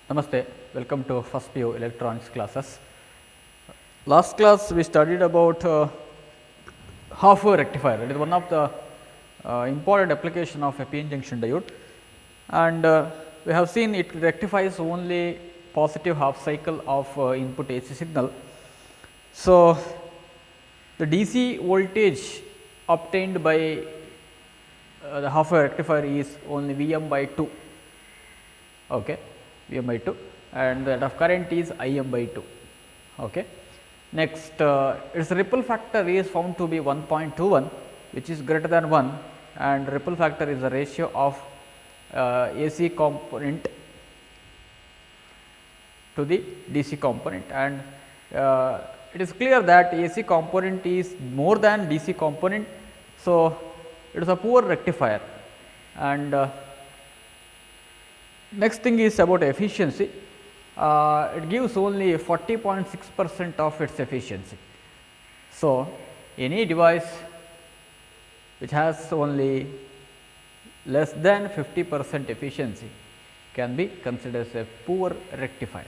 Namaste, welcome to first PU electronics classes. Last class we studied about half wave rectifier. It is one of the important application of a PN junction diode, and we have seen it rectifies only positive half cycle of input AC signal. So, the DC voltage obtained by the half wave rectifier is only Vm by 2. Okay. Vm by 2 and that of current is Im by 2. Okay. Next, its ripple factor is found to be 1.21, which is greater than 1, and ripple factor is the ratio of AC component to the DC component, and it is clear that AC component is more than DC component. So, it is a poor rectifier, and next thing is about efficiency. It gives only 40.6% of its efficiency. So, any device which has only less than 50% efficiency can be considered as a poor rectifier,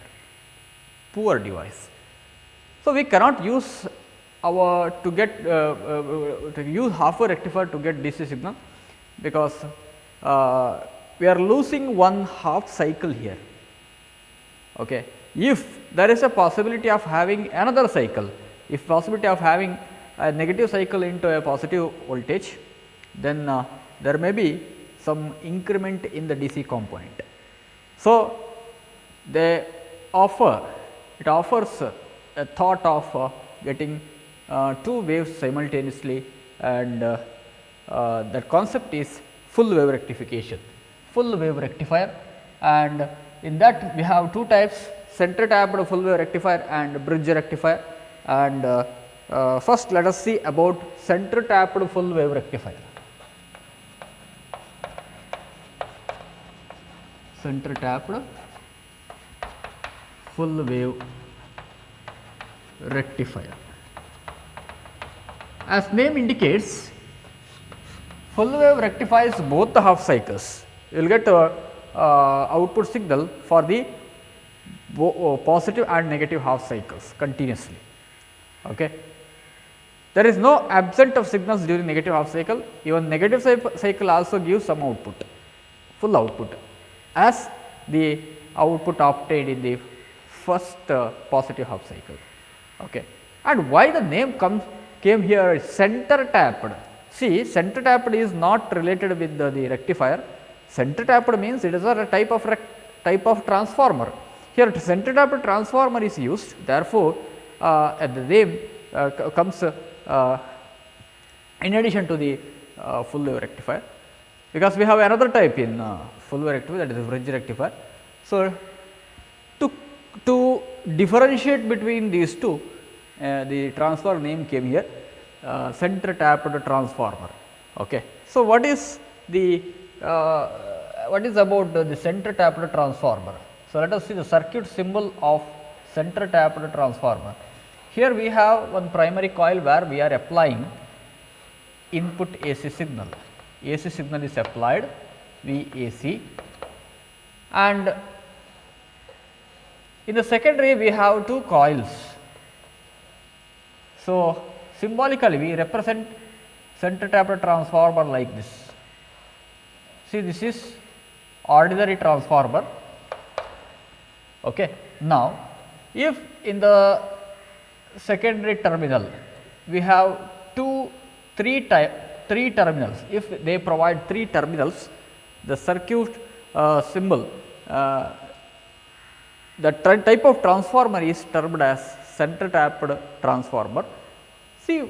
poor device. So, we cannot use our to get to use half wave rectifier to get DC signal, because we are losing one half cycle here. Okay. If there is a possibility of having another cycle, if possibility of having a negative cycle into a positive voltage, then there may be some increment in the DC component. So, it offers a thought of getting two waves simultaneously, and that concept is full wave rectification, full wave rectifier, and in that we have two types: center tapped full wave rectifier and bridge rectifier. And first let us see about center tapped full wave rectifier. Center tapped full wave rectifier. As name indicates, full wave rectifies both the half cycles. You will get output signal for the positive and negative half cycles continuously. Okay. There is no absence of signals during negative half cycle. Even negative cycle also gives some output, full output, as the output obtained in the first positive half cycle. Okay. And why the name came here is center tapped. See, center tapped is not related with the rectifier. Center tapped means it is a type of transformer. Here center tapped transformer is used, therefore, the name comes in addition to the full wave rectifier, because we have another type in full wave rectifier, that is bridge rectifier. So, to differentiate between these two, the transformer name came here, center tapped transformer. Okay. So, what is about the center tapped transformer? So, let us see the circuit symbol of center tapped transformer. Here we have one primary coil where we are applying input AC signal. AC signal is applied, VAC, and in the secondary we have two coils. So, symbolically we represent center tapped transformer like this. See, this is ordinary transformer. Okay. Now, if in the secondary terminal we have three terminals, if they provide 3 terminals, the circuit symbol, the type of transformer is termed as center tapped transformer. See,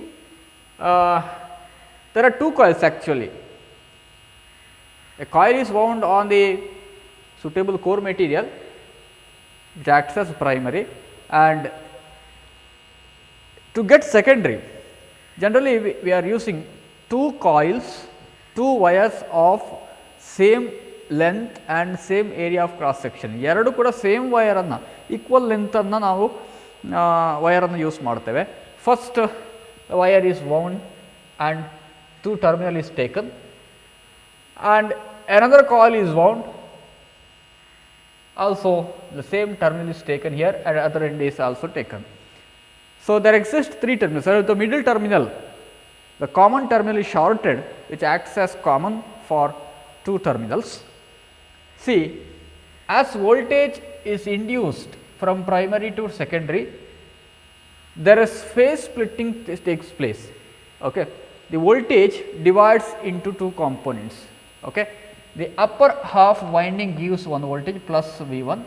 there are two coils actually. A coil is wound on the suitable core material which acts as primary, and to get secondary, generally we are using two coils, two wires of same length and same area of cross section. ಎರಡು ಕೂಡ same wire ಅನ್ನು, equal length ಅನ್ನು ನಾವು wire ಅನ್ನು use ಮಾಡ್ತೇವೆ. First wire is wound and two terminal is taken, and another coil is wound also the same terminal is taken here and other end is also taken. So, there exist 3 terminals. So, the middle terminal, the common terminal is shorted, which acts as common for 2 terminals. See, as voltage is induced from primary to secondary, there is phase splitting takes place. Okay. The voltage divides into 2 components. Okay. The upper half winding gives one voltage plus V1.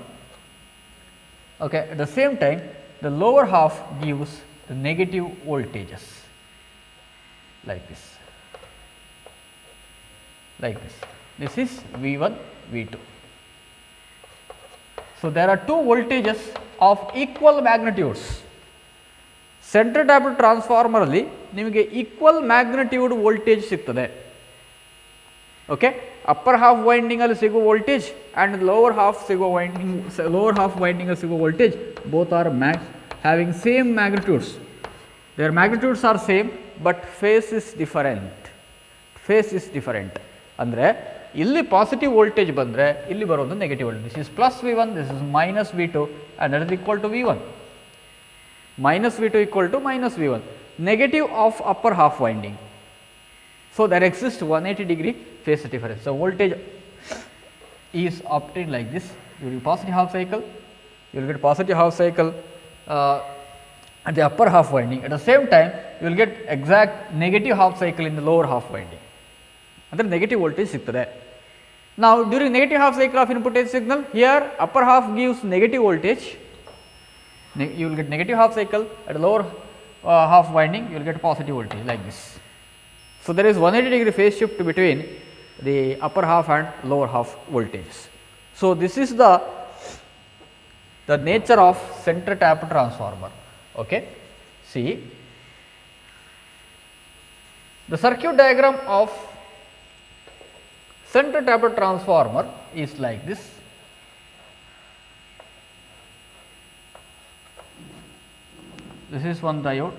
Okay. At the same time, the lower half gives the negative voltages like this. Like this. This is V1, V2. So, there are 2 voltages of equal magnitudes. Center tapped transformer alli nimage equal magnitude voltage sigtade. Okay. Upper half winding alli sigo voltage and lower half winding alli sigo voltage, both are having same magnitudes. Their magnitudes are same, but phase is different. Phase is different. Andre illi positive voltage bandre illi barodu negative voltage. This is plus V1, this is minus V2 and that is equal to V1. Minus V2 equal to minus V1, negative of upper half winding. So, there exists 180 degree phase difference. So, voltage is obtained like this during positive half cycle, you will get positive half cycle at the upper half winding. At the same time, you will get exact negative half cycle in the lower half winding. And then negative voltage sigtade. Now, during negative half cycle of input signal, here upper half gives negative voltage, you will get negative half cycle, at the lower half winding you will get positive voltage like this. So, there is 180 degree phase shift between the upper half and lower half voltages. So, this is the nature of center tapped transformer. Okay. See, the circuit diagram of center tapped transformer is like this. This is one diode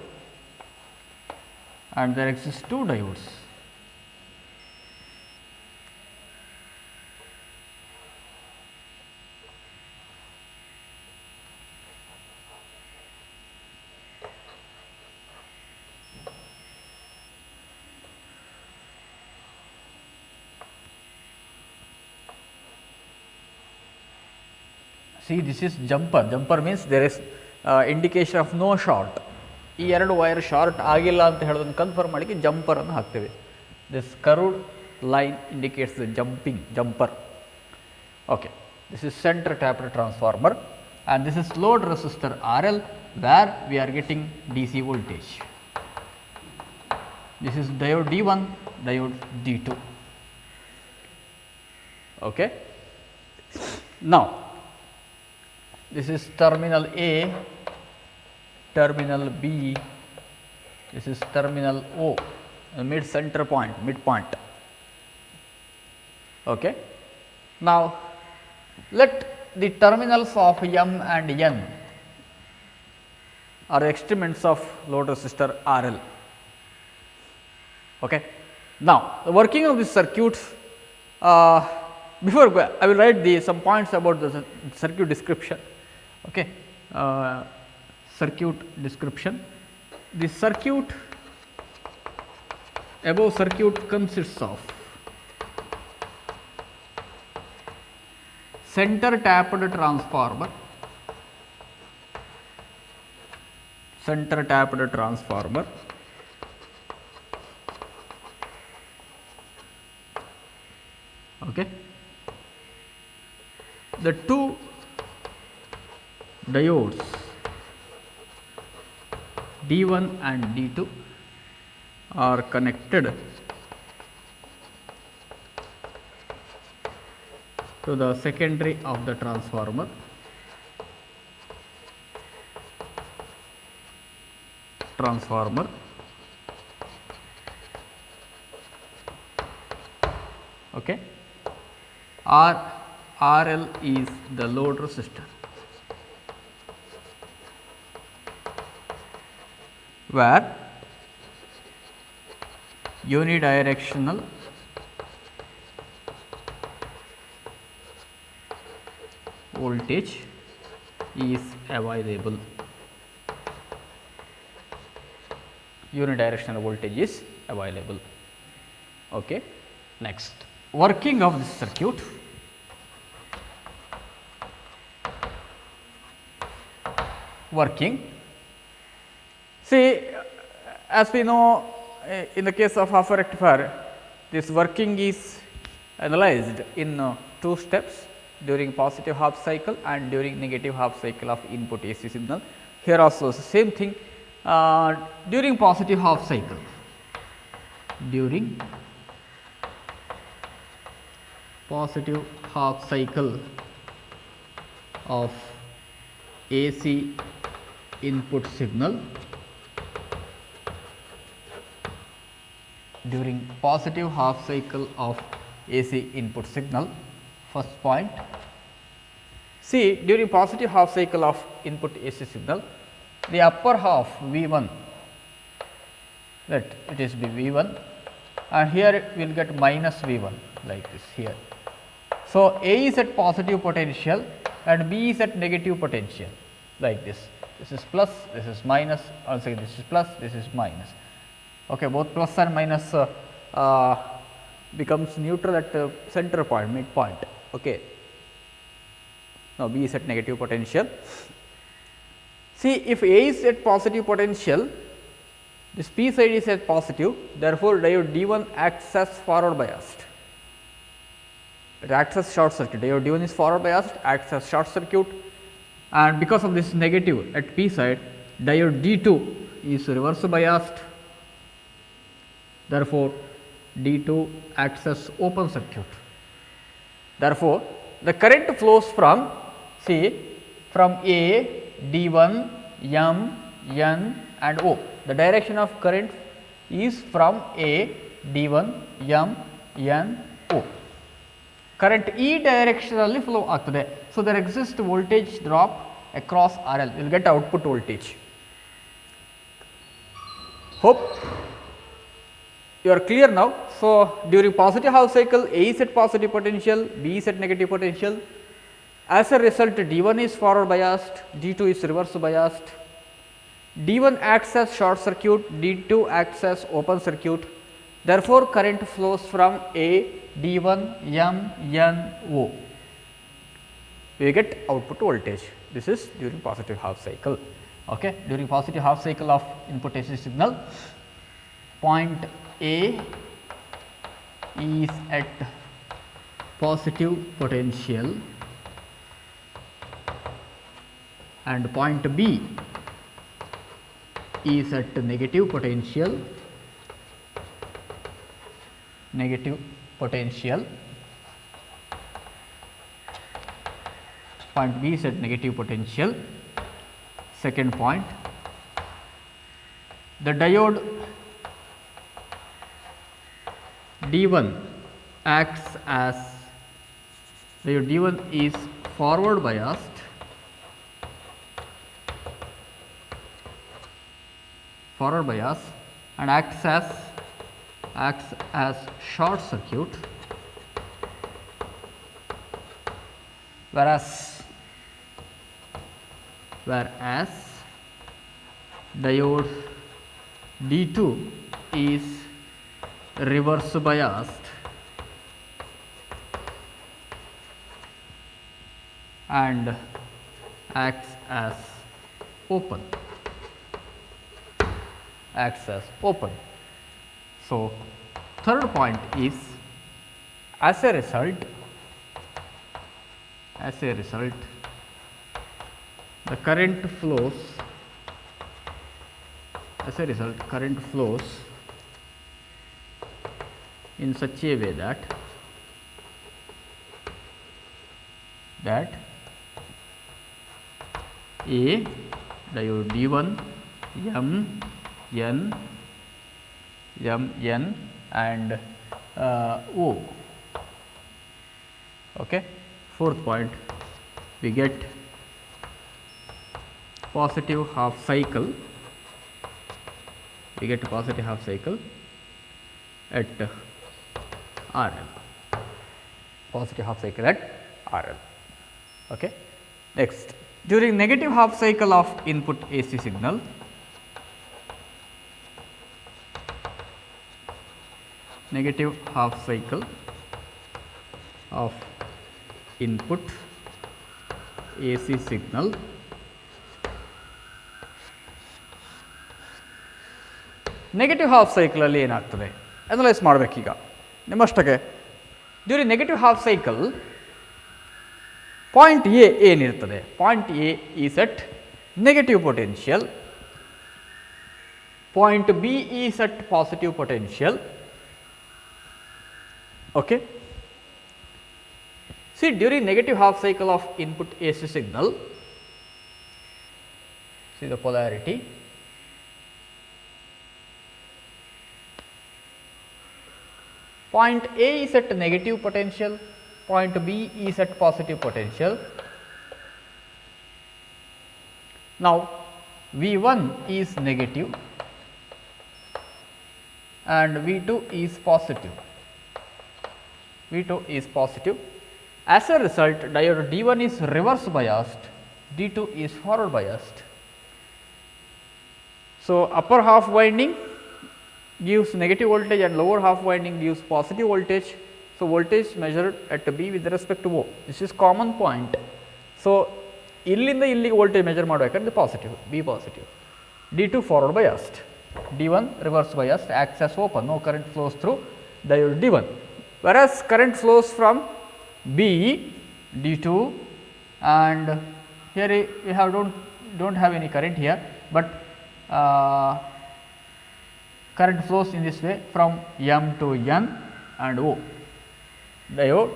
and there exist 2 diodes. See, this is jumper. Jumper means there is indication of no short. ಈ ಎರಡು wire short ಆಗಿಲ್ಲ ಅಂತ ಹೇಳೋದನ್ನು confirm ಮಾಡಲಿಕ್ಕೆ jumper ಅನ್ನು ಹಾಕ್ತೇವೆ. This curved line indicates the jumper. Okay, this is centre tapped transformer and this is load resistor RL where we are getting DC voltage. This is diode D1, diode D2. Okay. Now, this is terminal A, terminal B, this is terminal O, mid center point, midpoint. Okay. Now, let the terminals of M and N are extrements of load resistor RL. Okay. Now, the working of this circuit, before I will write some points about the circuit description. Okay. Circuit description. The circuit, above circuit consists of center tapped transformer, okay. The 2 diodes D1 and D2 are connected to the secondary of the transformer. Okay. RL is the load resistor, where unidirectional voltage is available. Unidirectional voltage is available. Okay. Next, working of this circuit. Working. See, as we know, in the case of half rectifier, this working is analyzed in two steps, during positive half cycle and during negative half cycle of input AC signal. Here also same thing, during positive half cycle, during positive half cycle of AC input signal, during positive half cycle of AC input signal. First point, see, during positive half cycle of input AC signal, the upper half V1, that it is V1, and here we will get minus V1 like this here. So, A is at positive potential and B is at negative potential like this. This is plus, this is minus, also this is plus, this is minus. Okay, both plus and minus becomes neutral at the center point, midpoint. Okay. Now, B is at negative potential. See, if A is at positive potential, this P side is at positive, therefore, diode D1 acts as forward biased. It acts as short circuit. Diode D1 is forward biased, acts as short circuit, and because of this negative at P side, diode D2 is reverse biased. Therefore, D2 acts as open circuit. Therefore, the current flows from, see, from A, D1, M, N and O. The direction of current is from A, D1, M, N, O. Current E directionally flow ಆಗ್ತದೆ. So, there exists voltage drop across RL. You will get output voltage. Hope you are clear now. So, during positive half cycle, A is at positive potential, B is at negative potential. As a result, D1 is forward biased, D2 is reverse biased. D1 acts as short circuit, D2 acts as open circuit. Therefore, current flows from A, D1, M, N, O. We get output voltage. This is during positive half cycle. Okay. During positive half cycle of input AC signal, point A is at positive potential and point B is at negative potential, point B is at negative potential. Second point, the diode D1 acts as, diode D1 is forward biased, and acts as short circuit, whereas diode D2 is reverse biased and acts as open. So, third point is, as a result the current flows, in such a way that A, diode D1, M, N and O. Okay. Fourth point, we get positive half cycle, at RL, positive half cycle at RL. Okay. Next, during negative half cycle of input AC signal, negative half cycle of input AC signal, negative half ಸೈಕಲಲ್ಲಿ ಏನಾಗ್ತದೆ analyse ಮಾಡಬೇಕೀಗ ನಿಮ್ಮಷ್ಟಕ್ಕೆ. During negative half cycle point A ಏನಿರ್ತದೆ, point A is at negative potential, point B is at positive potential. Okay, see during negative half cycle of input AC signal, see the polarity. Point A is at negative potential, point B is at positive potential. Now, V1 is negative and V2 is positive. V2 is positive. As a result, diode D1 is reverse biased, D2 is forward biased. So, upper half winding gives negative voltage and lower half winding gives positive voltage. So, voltage measured at B with respect to O, this is common point. So, illinda illige voltage measure ಮಾಡಬೇಕಂದ್ರೆ positive, B positive. D2 forward biased, D1 reverse biased, acts as open, no current flows through diode D1, whereas current flows from B, D2, and here we have don't have any current here, but current flows in this way from M to N and O, diode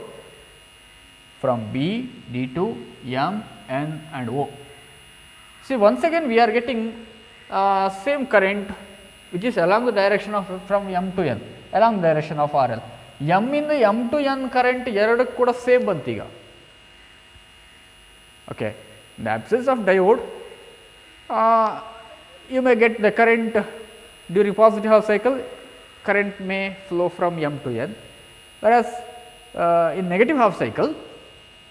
from B, D2, M, N and O. See, once again we are getting same current which is along the direction of from M to N, along the direction of RL. M ಇಂದ M to N current ಎರಡಕ್ಕೂ ಕೂಡ same ಬಂತೀಗ. Okay, in the absence of diode, you may get the current during positive half cycle, current may flow from M to N, whereas in negative half cycle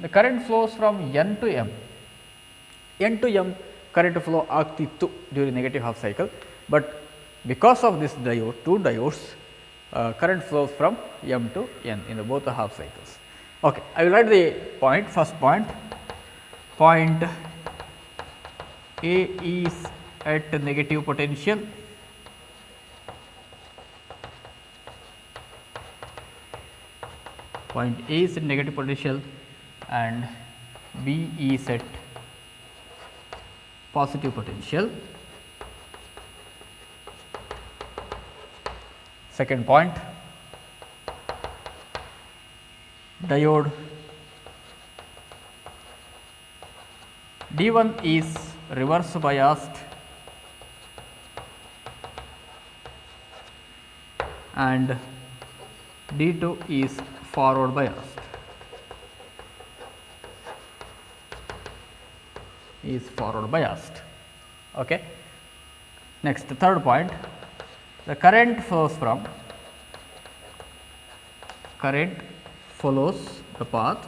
the current flows from N to M. N to M current flow ಆಗ್ತಿತ್ತು during negative half cycle, but because of this diode, two diodes, current flows from M to N in the both the half cycles. Okay, I will write the point. First point, point A is at negative potential, point A is at negative potential and B is at positive potential. Second point, diode D1 is reverse biased and D2 is forward biased, Okay. Next, the third point, the current flows the path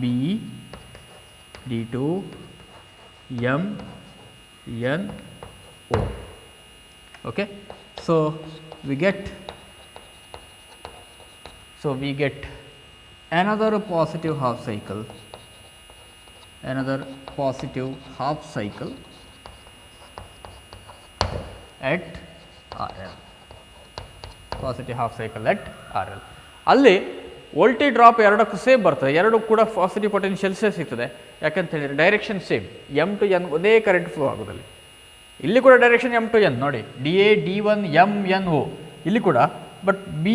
B, D2, M, N, O. Okay. So, we get another positive half cycle, at RL, positive half cycle at RL. ಅಲ್ಲಿ voltage drop ಎರಡಕ್ಕೂ same ಬರ್ತದೆ, ಎರಡು ಕೂಡ positive ಪೊಟೆನ್ಷಿಯಲ್ಸೇ ಸಿಗ್ತದೆ. ಯಾಕಂತ ಹೇಳಿದರೆ direction same, M to N ಒಂದೇ current flow ಆಗೋದಲ್ಲಿ. ಇಲ್ಲಿ ಕೂಡ ಡೈರೆಕ್ಷನ್ M to N ನೋಡಿ, DA, D1, M, N, O ಇಲ್ಲಿ ಕೂಡ, but B,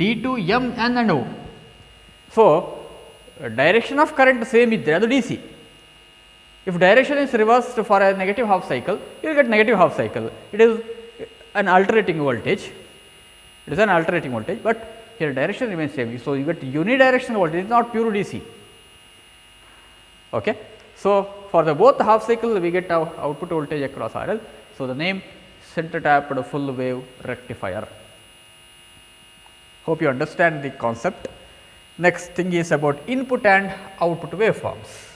D2, M, N and O. So direction of current same ಇದ್ದರೆ ಅದು DC. If direction is reversed for a negative half cycle, you will get negative half cycle. It is an alternating voltage. But here direction remains same. So, you get unidirectional voltage, it is not pure DC. Okay. So, for the both half cycle we get our output voltage across RL. So, the name center tapped full wave rectifier. Hope you understand the concept. Next thing is about input and output waveforms.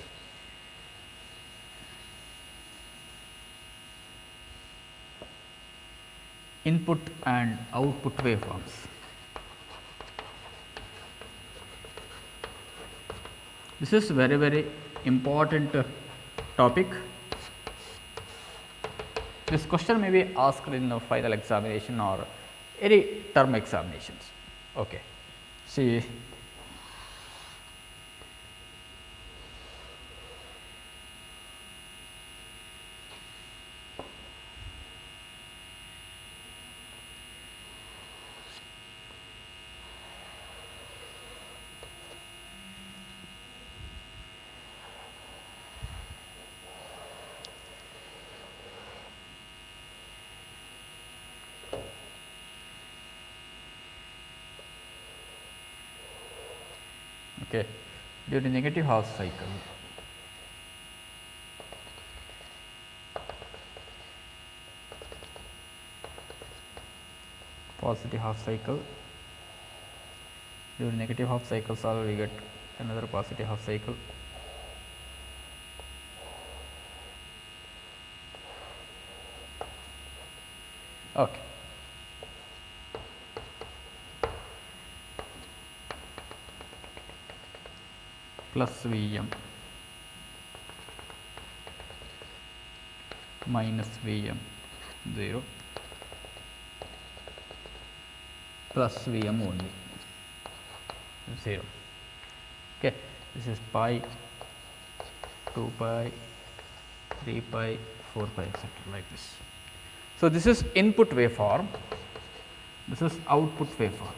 Input and output waveforms. This is very important topic. This question may be asked in the final examination or any term examinations. Okay. See, okay, during negative half cycle, positive half cycle, during negative half cycle solve we get another positive half cycle. Okay. Plus Vm minus Vm 0 plus Vm only 0. Okay. This is pi, 2 pi, 3 pi, 4 pi, etc. like this. So, this is input waveform, this is output waveform.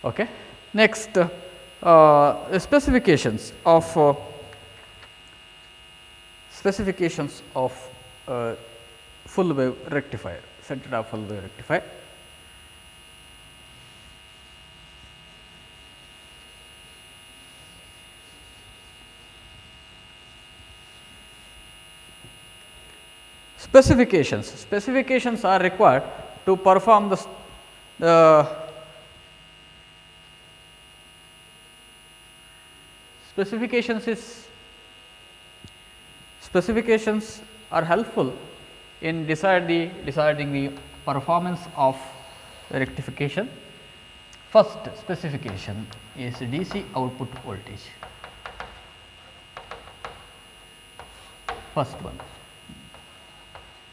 Okay. Next, specifications of full wave rectifier, centered of full wave rectifier. Specifications are required to perform the specifications are helpful in deciding the performance of the rectification. First specification is DC output voltage. First one,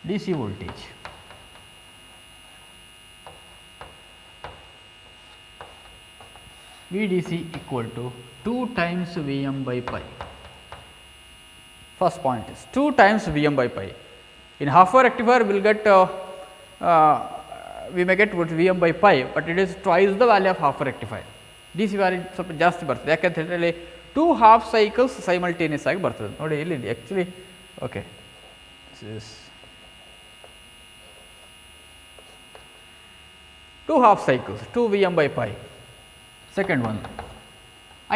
DC voltage. VDC equal to 2 times Vm by pi. First point is 2 times Vm by pi. In half wave rectifier we will get we may get Vm by pi, but it is twice the value of half wave rectifier. DC value ಸ್ವಲ್ಪ ಜಾಸ್ತಿ ಬರ್ತದೆ, ಯಾಕಂತ ಹೇಳಿದ್ರೆ 2 half cycles simultaneous ಆಗಿ ಬರ್ತದೆ ನೋಡಿ ಇಲ್ಲಿ actually. Okay, this is 2 half cycles, 2 Vm by pi. Second one,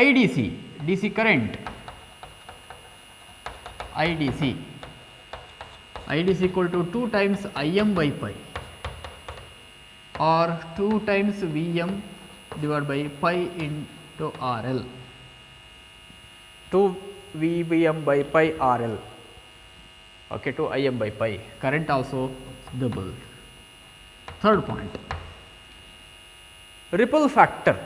IDC, DC current, IDC equal to 2 times Im by pi or 2 times Vm divided by pi into RL, 2 Vm by pi RL, okay, to Im by pi. Current also double. Third point, ripple factor.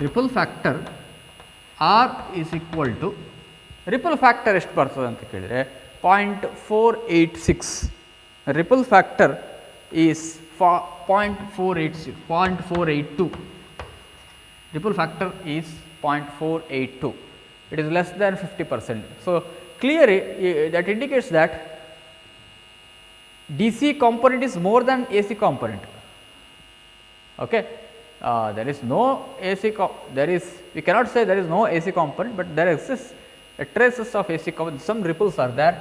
Ripple factor R is equal to, ripple factor ಎಷ್ಟು ಬರ್ತದೆ ಅಂತ ಕೇಳಿದರೆ 0.486. Ripple factor is 0.482. Ripple factor is 0.482. It is less than 50%. So, clearly that indicates that DC component is more than AC component. Okay. There is no AC we cannot say there is no AC component, but there exists a traces of AC component, some ripples are there,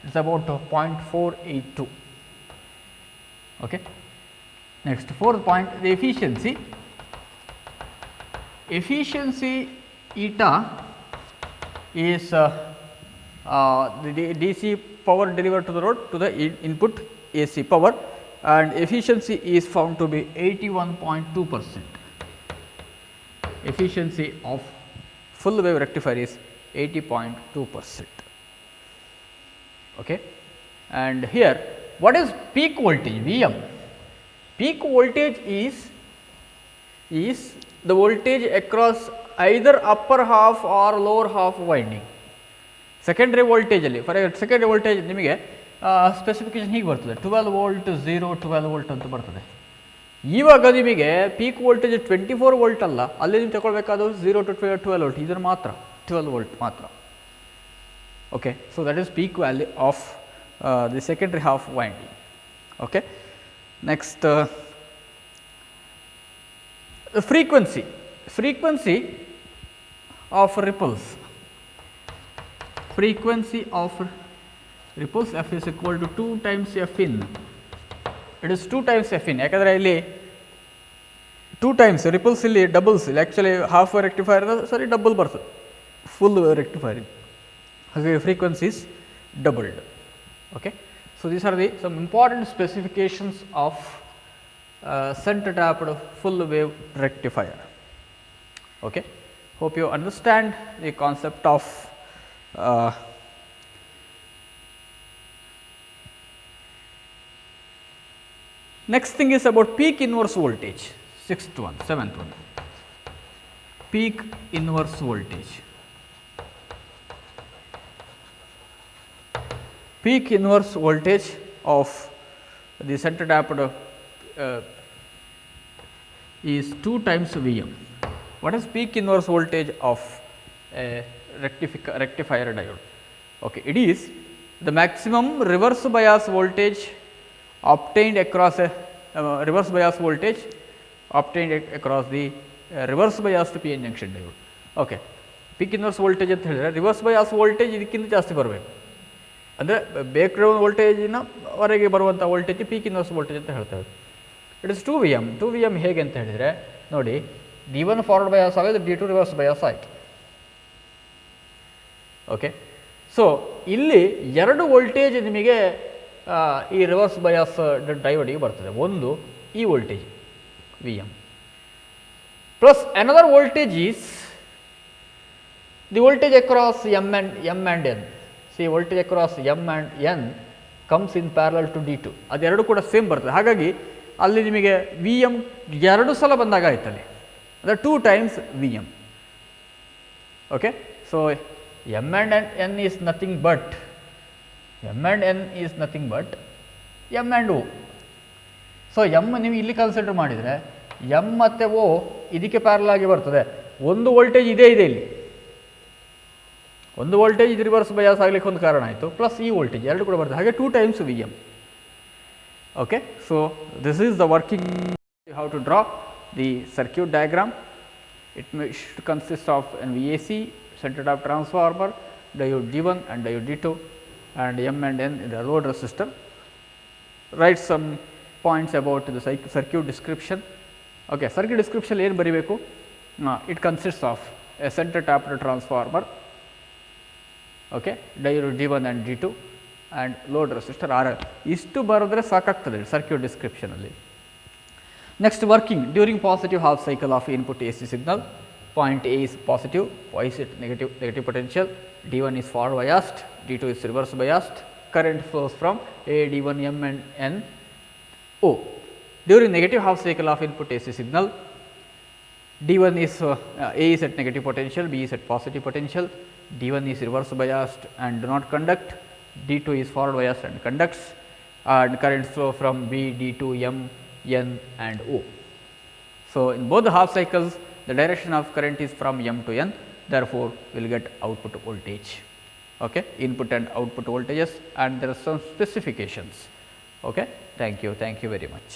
it is about 0.482. Okay. Next, fourth point, the efficiency eta is the DC power delivered to the load to the input AC power, and efficiency is found to be 81.2%. Efficiency of full wave rectifier is 80.2%. Okay. And here what is peak voltage Vm? Peak voltage is the voltage across either upper half or lower half winding. Secondary voltage ಅಲ್ಲಿ for secondary voltage ನಿಮಗೆ specification ಹೀಗೆ ಬರ್ತದೆ 12 volt 0 12 volt ಅಂತ ಬರ್ತದೆ. ಇವಾಗ ನಿಮಗೆ peak voltage 24 volt ಅಲ್ಲ, ಅಲ್ಲಿ ನೀವು ತಗೊಳ್ಬೇಕಾದ್ರು 0 to 12 ವೋಲ್ಟ್, ಇದನ್ನು ಮಾತ್ರ 12 ವೋಲ್ಟ್ ಮಾತ್ರ. Okay, so that is peak value of the secondary half winding. Okay, next frequency of ripples. Frequency of ripples f is equal to 2 times f in. It is 2 times f in. ಯಾಕಂದರೆ ಇಲ್ಲಿ 2 times ripples ಇಲ್ಲಿ doubles ಇಲ್ಲಿ actually half wave rectifier ಸರಿ double ಬರ್ತದೆ, full wave rectifier ಹಾಗಾಗಿ frequency is doubled. Okay, so these are the some important specifications of center tapped full wave rectifier. Okay, hope you understand the concept of next thing is about peak inverse voltage. Seventh one, peak inverse voltage. Peak inverse voltage of the center tapped is 2 times Vm. What is peak inverse voltage of a rectifier diode? Okay, it is the maximum reverse bias voltage obtained across a reverse bias voltage obtained across the reverse bias to PN junction diode. Okay, peak inverse voltage ಅಂತ ಹೇಳಿದ್ರೆ reverse bias voltage ಇದಕ್ಕಿಂತ ಜಾಸ್ತಿ ಬರಬೇಕು, ಅಂದರೆ ಬೇಕ್ಗ್ರೌಂಡ್ ವೋಲ್ಟೇಜಿನ ಹೊರಗೆ ಬರುವಂಥ voltage peak inverse voltage ಅಂತ ಹೇಳ್ತೇವೆ. It is 2 Vm. 2 Vm ಹೇಗೆ ಅಂತ ಹೇಳಿದರೆ ನೋಡಿ, D1 ಫಾರ್ವರ್ಡ್ ಬಯಾಸ್ ಆಗಿದೆ, D2 ರಿವರ್ಸ್ ಬಯಾಸ್ ಆಯಿತು. ಓಕೆ, ಸೊ ಇಲ್ಲಿ ಎರಡು ವೋಲ್ಟೇಜ್ ನಿಮಗೆ ಈ ರಿವರ್ಸ್ ಬಯಾಸ್ ಡಯೋಡಿಗೆ ಬರ್ತದೆ. ಒಂದು ಈ voltage Vm plus another voltage is the voltage across M and N. See voltage across M and N comes in parallel to D2. ಅದೆರಡು ಕೂಡ ಸೇಮ್ ಬರ್ತದೆ. ಹಾಗಾಗಿ ಅಲ್ಲಿ ನಿಮಗೆ Vm ಎರಡು ಸಲ ಬಂದಾಗ ಆಯ್ತಲ್ಲಿ, ಅಂದರೆ 2 times Vm. Okay, so M and N is nothing but M and O. So M ನೀವು ಇಲ್ಲಿ ಕನ್ಸಿಡರ್ ಮಾಡಿದರೆ M ಮತ್ತು O ಇದಕ್ಕೆ ಪ್ಯಾರಲ್ ಆಗಿ ಬರ್ತದೆ. ಒಂದು ವೋಲ್ಟೇಜ್ ಇದೆ ಇಲ್ಲಿ, ಒಂದು ವೋಲ್ಟೇಜ್ ಇದು ರಿವರ್ಸ್ ಬಯಾಸ್ ಆಗಲಿಕ್ಕೆ ಒಂದು ಕಾರಣ ಆಯಿತು, ಪ್ಲಸ್ ಈ ವೋಲ್ಟೇಜ್ ಎರಡು ಕೂಡ ಬರ್ತದೆ, ಹಾಗೆ 2 times Vm. Okay, so this is the working how to draw the circuit diagram. It should consist of an VAC, center tap transformer, diode D1 and diode D2, and M and N in the load resistor. Write some points about the circuit description. Okay, circuit description ಏನು ಬರಿಬೇಕು? It consists of a center tapped transformer, okay, diode D1 and D2 and load resistor RL. ಇಷ್ಟು ಬರೆದ್ರೆ ಸಾಕಾಗ್ತದೆ circuit description ಅಲ್ಲಿ. Next working during positive half cycle of input AC signal. Point A is positive, why is it negative potential? D1 is forward biased, D2 is reverse biased. Current flows from A, D1, M and N, O. During negative half cycle of input AC signal, D1 is A is at negative potential, B is at positive potential, D1 is reverse biased and do not conduct, D2 is forward biased and conducts, and current flow from B, D2, M, N and O. So, in both the half cycles the direction of current is from M to N, therefore, we will get output voltage, okay, input and output voltages, and there are some specifications. Okay. Thank you very much.